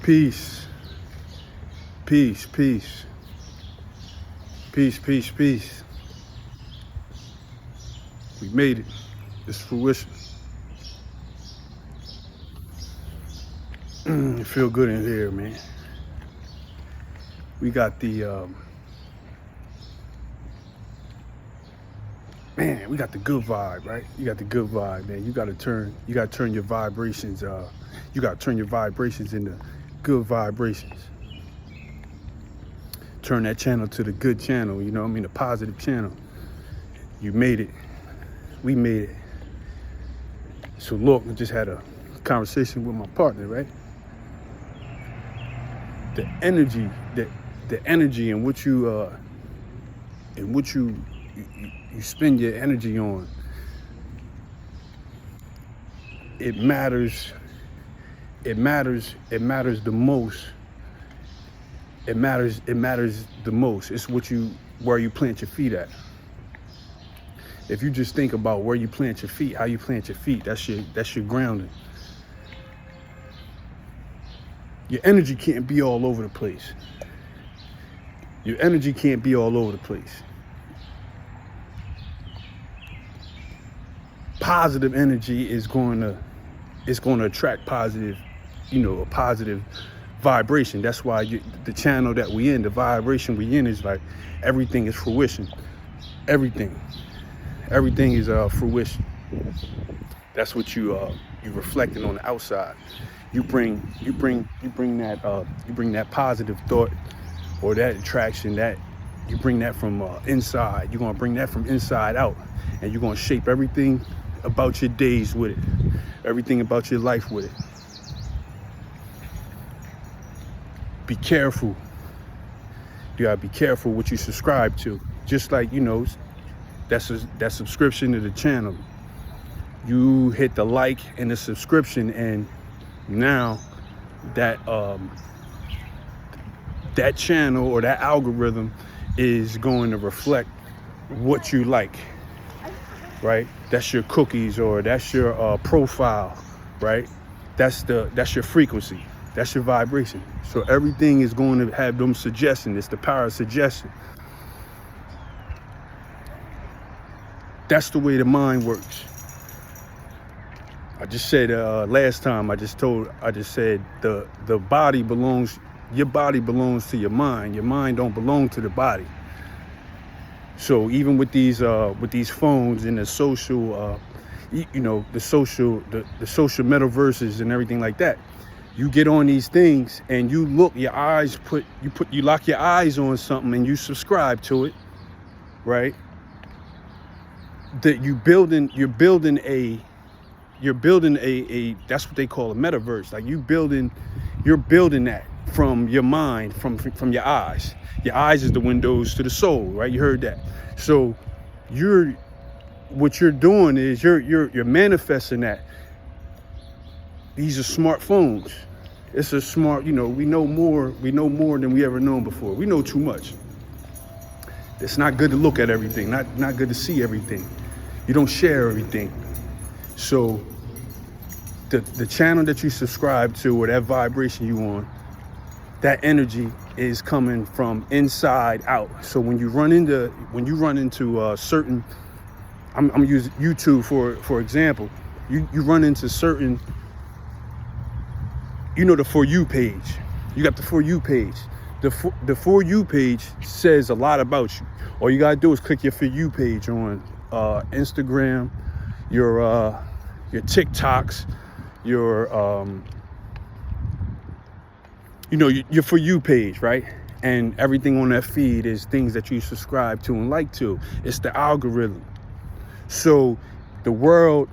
Peace, peace, peace, peace, peace, peace. We made it. It's fruition. It feel good in here, man. We got the man. We got the good vibe, right? You got the good vibe, man. You got to turn your vibrations. You got to turn your vibrations into good vibrations. Turn that channel to the good channel. You know what I mean? The positive channel. You made it. We made it. So look, I just had a conversation with my partner, right? The energy in which you spend your energy on, it matters the most. It matters the most. It's where you plant your feet at. If you just think about where you plant your feet, how you plant your feet, that's your grounding. Your energy can't be all over the place. Your energy can't be all over the place. Positive energy is going to attract positive, a positive vibration. That's why the channel that we in, the vibration we in, is like everything is fruition. Everything is fruition. That's what you reflecting on the outside. You bring that positive thought or that attraction, that you bring that from inside. You're gonna bring that from inside out, and you're gonna shape everything about your days with it, everything about your life with it. Be careful. You gotta be careful what you subscribe to. Just like, that subscription to the channel. You hit the like and the subscription, and now that channel or that algorithm is going to reflect what you like, right? That's your cookies, or that's your profile, right? That's your frequency. That's your vibration. So everything is going to have them suggestion. It's the power of suggestion. That's the way the mind works. I just said last time, I just said the body belongs, your body belongs to your mind. Your mind don't belong to the body. So even with these phones and the social, the social metaverses and everything like that, you get on these things and you look, you lock your eyes on something and you subscribe to it, right? That you're building a that's what they call a metaverse. Like you're building that from your mind, from your eyes. Your eyes is the windows to the soul, right? You heard that. So what you're doing is you're manifesting that. These are smartphones. It's a smart, we know more than we ever known before. We know too much. It's not good to look at everything, not good to see everything. You don't share everything. So the channel that you subscribe to, or that vibration you on, that energy is coming from inside out. So when you run into certain, I'm gonna use YouTube for example. You run into certain, the For You page. You got the For You page. The For You page says a lot about you. All you gotta do is click your For You page on Instagram, your TikToks, your your For You page, right? And everything on that feed is things that you subscribe to and like to. It's the algorithm. So the world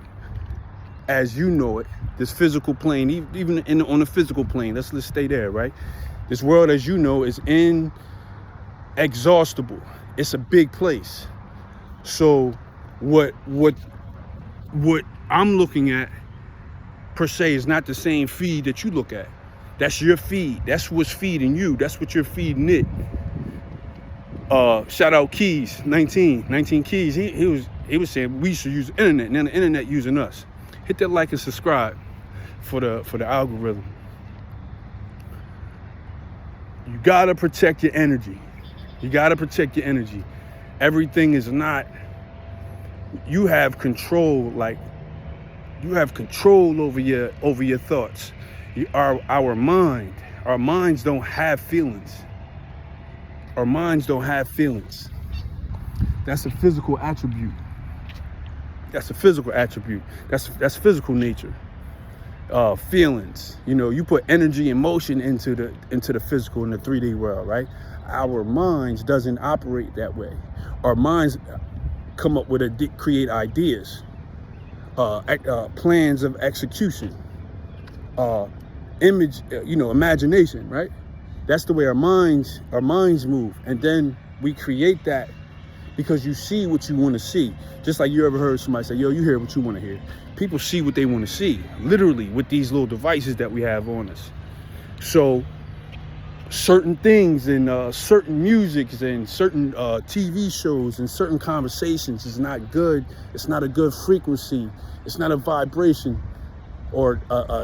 as you know it, this physical plane, even on the physical plane, let's stay there, right? This world as you know is inexhaustible. It's a big place. So what I'm looking at per se is not the same feed that you look at. That's your feed. That's what's feeding you. That's what you're feeding it. Shout out Keys, 19 Keys. He was saying we should use the internet. Now the internet using us. Hit that like and subscribe for the algorithm. You gotta protect your energy. You gotta protect your energy. Everything is not, you have control, like you have control over your thoughts. Our minds don't have feelings. Our minds don't have feelings. That's a physical attribute. That's a physical attribute. That's physical nature. Feelings. You put energy and motion into the physical in the 3D world, right? Our minds doesn't operate that way. Our minds come up with create ideas, plans of execution, imagination, right? That's the way our minds move, and then we create that because you see what you want to see. Just like you ever heard somebody say, yo, you hear what you want to hear. People see what they want to see, literally, with these little devices that we have on us. So certain things and certain musics and certain TV shows and certain conversations is not good. It's not a good frequency. It's not a vibration or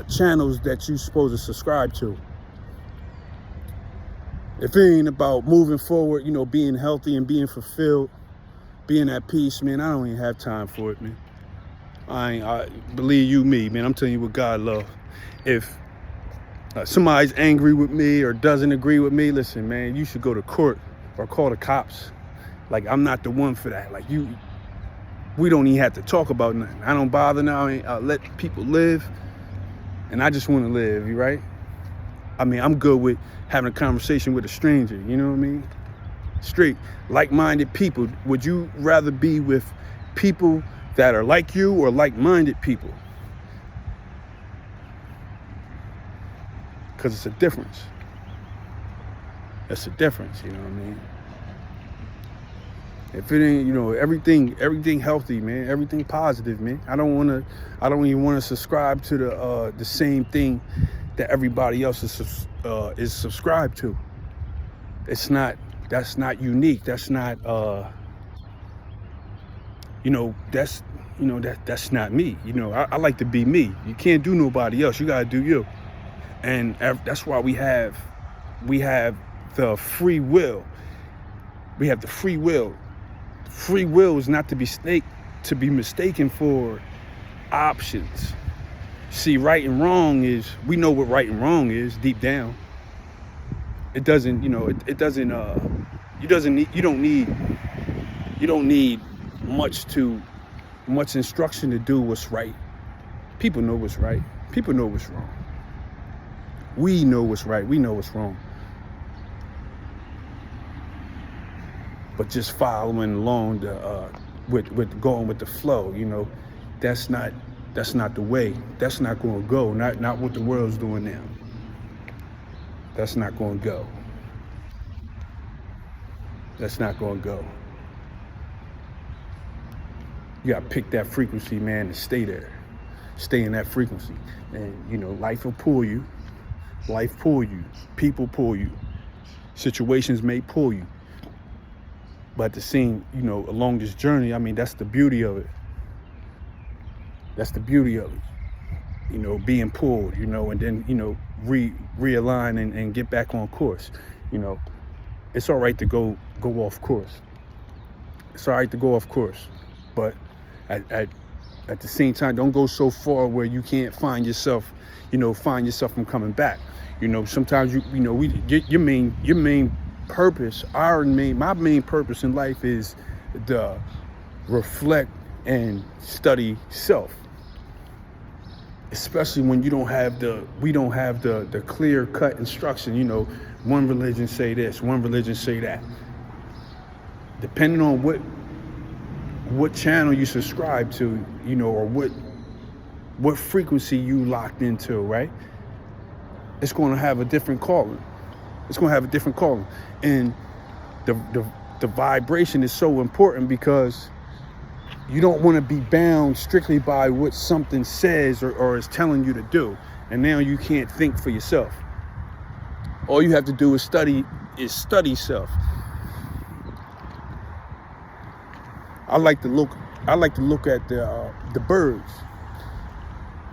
channels that you're supposed to subscribe to. If it ain't about moving forward, being healthy and being fulfilled, being at peace, man, I don't even have time for it, man. I believe you me, man. I'm telling you what God loves. If somebody's angry with me or doesn't agree with me, listen, man, you should go to court or call the cops. Like, I'm not the one for that. Like, we don't even have to talk about nothing. I don't bother now. I let people live, and I just want to live, you right? I mean, I'm good with having a conversation with a stranger, you know what I mean? Straight, like-minded people. Would you rather be with people that are like you or like-minded people? Because it's a difference. It's a difference, you know what I mean? If it ain't, everything healthy, man, everything positive, man. I don't even want to subscribe to the same thing that everybody else is subscribed to. That's not unique. That's not that's not me. I like to be me. You can't do nobody else. You gotta do you. And that's why we have the free will. We have the free will. Free will is not to be mistaken for options. See, right and wrong is, we know what right and wrong is deep down. It doesn't, you don't need much instruction to do what's right. People know what's right. People know what's wrong. We know what's right. We know what's wrong. But just following along with going with the flow, that's not the way. That's not going to go. Not what the world's doing now. That's not going to go. That's not going to go. You got to pick that frequency, man, and stay there. Stay in that frequency. And, life will pull you. Life pull you. People pull you. Situations may pull you. But at the same, along this journey, I mean, that's the beauty of it. That's the beauty of it. Being pulled, and then, realign and get back on course. It's all right to go off course. It's all right to go off course. But at the same time, don't go so far where you can't find yourself from coming back. Sometimes your main purpose, my main purpose in life is to reflect and study self. Especially when we don't have the clear-cut instruction. One religion say this, one religion say that. Depending on what channel you subscribe to, or what frequency you locked into, right? It's going to have a different calling. It's going to have a different calling. And the vibration is so important because you don't want to be bound strictly by what something says or is telling you to do. And now you can't think for yourself. All you have to do is study self. I like to look at the birds.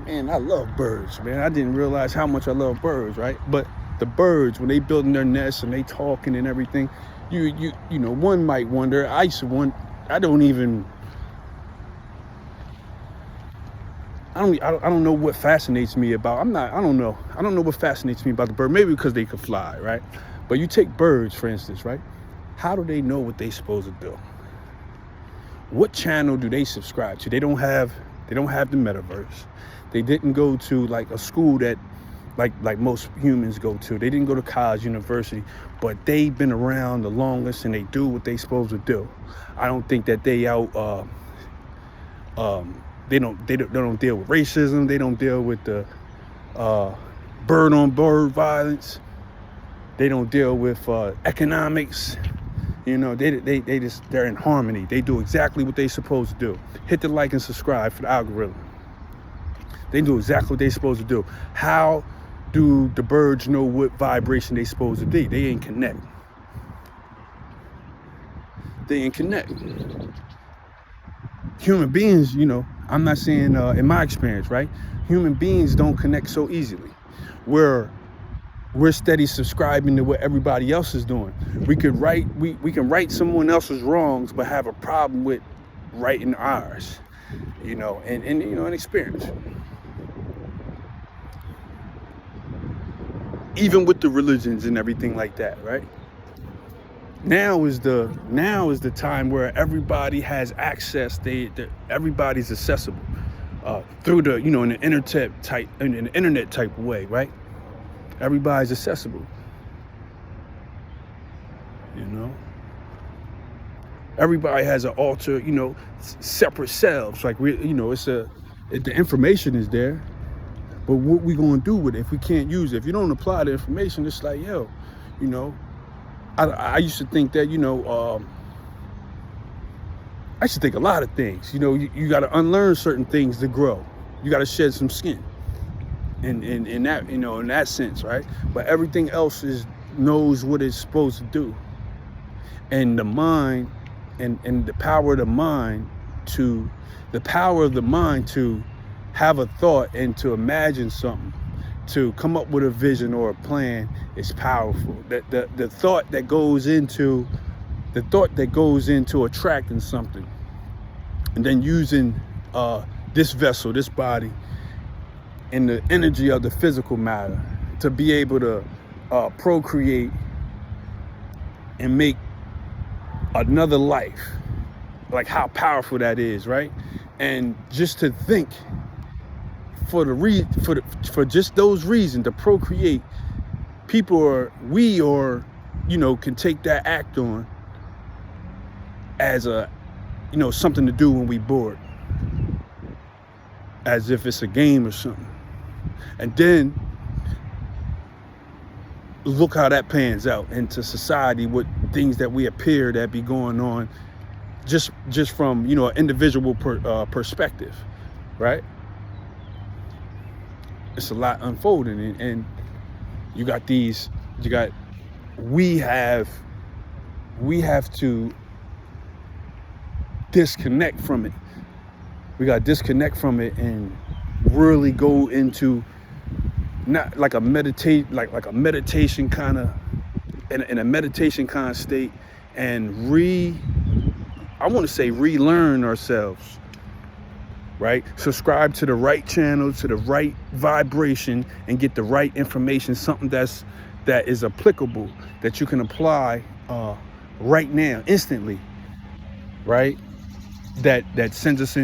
Man, I love birds, man. I didn't realize how much I love birds, right? But the birds, when they building their nests and they talking and everything, you know, one might wonder. I used to wonder. I don't know what fascinates me about. I don't know. I don't know what fascinates me about the bird. Maybe because they could fly, right? But you take birds, for instance, right? How do they know what they're supposed to do? What channel do they subscribe to? They don't have the metaverse. They didn't go to like a school that like most humans go to. They didn't go to college, university, but they've been around the longest and they do what they supposed to do. I don't think that they out they don't deal with racism. They don't deal with the bird on bird violence. They don't deal with economics. You know, they're in harmony. They do exactly what they're supposed to do. Hit the like and subscribe for the algorithm. They do exactly what they're supposed to do. How do the birds know what vibration they're supposed to be? They ain't connect. Human beings, you know, I'm not saying in my experience, right? Human beings don't connect so easily. We're steady subscribing to what everybody else is doing. We can write someone else's wrongs, but have a problem with writing ours, you know, and you know, an experience. Even with the religions and everything like that, right? Now is the time where everybody has access. Everybody's accessible through the, you know, in the internet type of way, right? Everybody's accessible. You know, everybody has an alter, you know, separate selves. Like you know, the information is there, but what we gonna do with it if we can't use it? If you don't apply the information, it's like, yo, you know. I used to think that, you know, I used to think a lot of things. You know, you got to unlearn certain things to grow. You got to shed some skin, in that, you know, in that sense, right? But everything else knows what it's supposed to do, and the mind, and the power of the mind to have a thought and to imagine something, to come up with a vision or a plan is powerful. The thought that goes into attracting something, and then using this vessel, this body, and the energy of the physical matter to be able to procreate and make another life. Like how powerful that is, right? And just to think, for just those reasons, to procreate, we you know, can take that act on as a, you know, something to do when we bored, as if it's a game or something. And then look how that pans out into society with things that we appear that be going on just from, you know, an individual perspective, right? It's a lot unfolding, and we have to disconnect from it. We got to disconnect from it and really go into not like a meditation kind of, in a meditation kind of state, and relearn ourselves. Right? Subscribe to the right channel, to the right vibration, and get the right information, something that is applicable, that you can apply right now, instantly, right? That sends us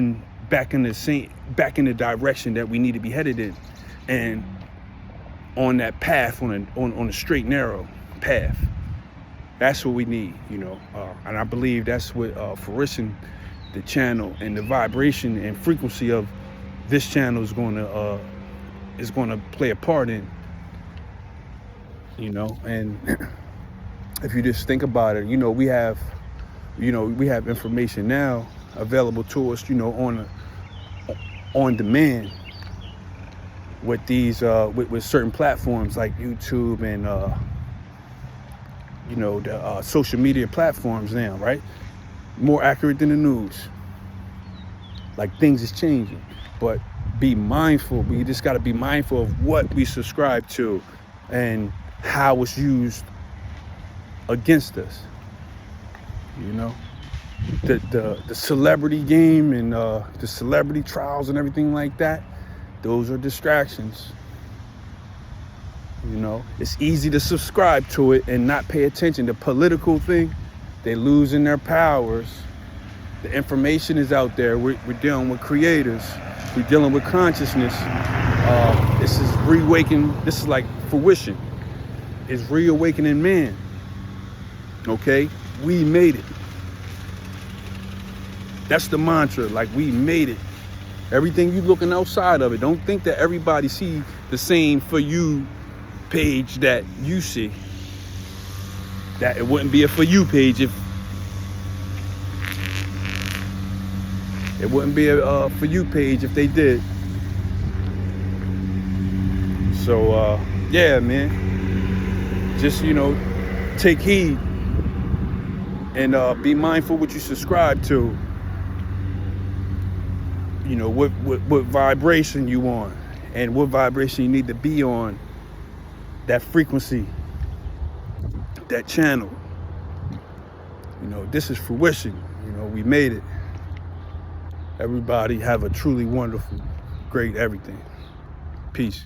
back in the direction that we need to be headed in, and on that path, on a straight, narrow path. That's what we need, you know, and I believe that's what fruition, the channel and the vibration and frequency of this channel is going to play a part in, you know. And if you just think about it, you know, we have information now available to us, you know, on demand with these with certain platforms like YouTube and you know, the social media platforms now, right? More accurate than the news. Like, things is changing, but be mindful. We just got to be mindful of what we subscribe to, and how it's used against us. You know, the celebrity game and the celebrity trials and everything like that, those are distractions. You know, it's easy to subscribe to it and not pay attention. The political thing, they're losing their powers. The information is out there. We're dealing with creators. We're dealing with consciousness. This is reawakening. This is like fruition. It's reawakening man. Okay? We made it. That's the mantra. Like, we made it. Everything you looking outside of it. Don't think that everybody see the same For You page that you see. That it wouldn't be a For You page if it wouldn't be a For You page if they did. So yeah, man, just, you know, take heed and be mindful what you subscribe to. You know, what vibration you on, and what vibration you need to be on. That frequency, that channel. You know, this is fruition. You know, we made it. Everybody have a truly wonderful, great everything. Peace.